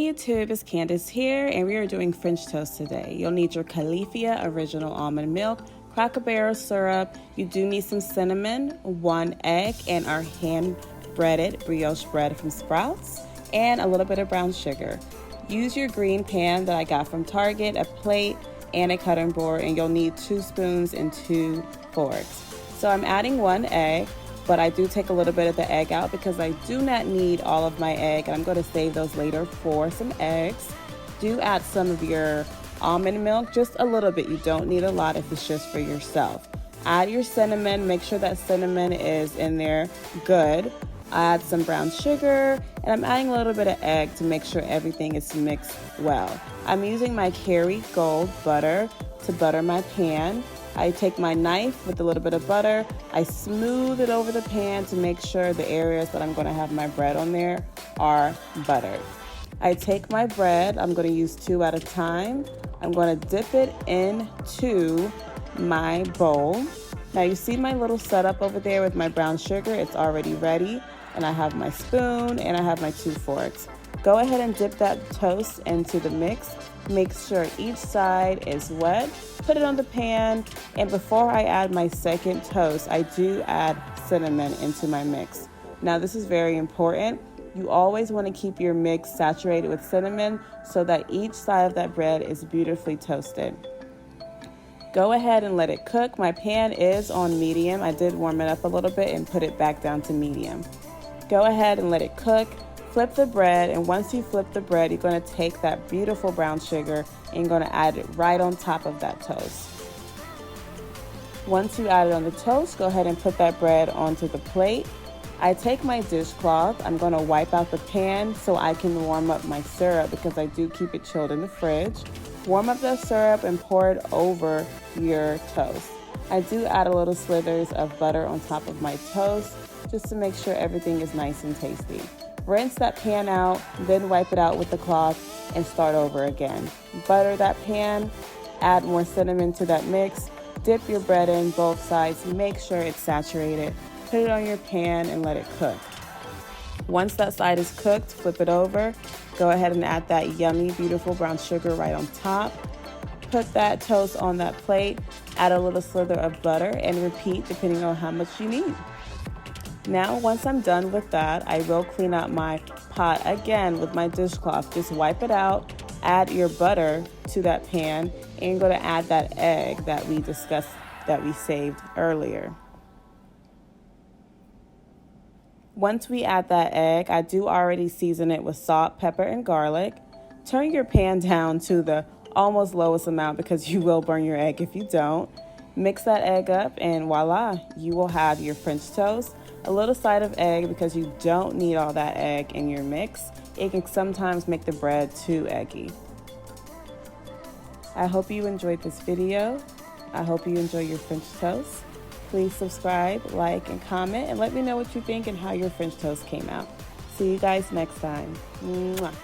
Hey YouTube, it's Candace here, and we are doing French toast today. You'll need your Califia original almond milk, Cracker Barrel syrup. You do need some cinnamon, 1 egg, and our hand-breaded brioche bread from Sprouts, and a little bit of brown sugar. Use your green pan that I got from Target, a plate, and a cutting board, and you'll need 2 spoons and 2 forks. So I'm adding 1 egg. But I do take a little bit of the egg out because I do not need all of my egg, and I'm going to save those later for some eggs. Do add some of your almond milk, just a little bit. You don't need a lot if it's just for yourself. Add your cinnamon. Make sure that cinnamon is in there good. Add some brown sugar, and I'm adding a little bit of egg to make sure everything is mixed well. I'm using my KerryGold butter to butter my pan. I take my knife with a little bit of butter, I smooth it over the pan to make sure the areas that I'm going to have my bread on there are buttered. I take my bread, I'm going to use 2 at a time. I'm going to dip it into my bowl. Now you see my little setup over there with my brown sugar, it's already ready. And I have my spoon and I have my 2 forks. Go ahead and dip that toast into the mix. Make sure each side is wet. Put it on the pan, and before I add my second toast, I do add cinnamon into my mix. Now this is very important. You always want to keep your mix saturated with cinnamon so that each side of that bread is beautifully toasted. Go ahead and let it cook. My pan is on medium. I did warm it up a little bit and put it back down to medium. Go ahead and let it cook. Flip the bread, and once you flip the bread, you're going to take that beautiful brown sugar and you're going to add it right on top of that toast. Once you add it on the toast, go ahead and put that bread onto the plate. I take my dishcloth. I'm going to wipe out the pan so I can warm up my syrup because I do keep it chilled in the fridge. Warm up the syrup and pour it over your toast. I do add a little slithers of butter on top of my toast just to make sure everything is nice and tasty. Rinse that pan out, then wipe it out with the cloth and start over again. Butter that pan, add more cinnamon to that mix, dip your bread in both sides, make sure it's saturated, put it on your pan and let it cook. Once that side is cooked, flip it over, go ahead and add that yummy, beautiful brown sugar right on top. Put that toast on that plate, add a little slither of butter and repeat depending on how much you need. Now, once I'm done with that, I will clean out my pot again with my dishcloth. Just wipe it out, add your butter to that pan, and you're going to add that egg that we discussed, that we saved earlier. Once we add that egg, I do already season it with salt, pepper, and garlic. Turn your pan down to the almost lowest amount because you will burn your egg if you don't. Mix that egg up, and voila, you will have your French toast. A little side of egg because you don't need all that egg in your mix. It can sometimes make the bread too eggy. I hope you enjoyed this video. I hope you enjoy your French toast. Please subscribe, like, and comment, and let me know what you think and how your French toast came out. See you guys next time. Mwah.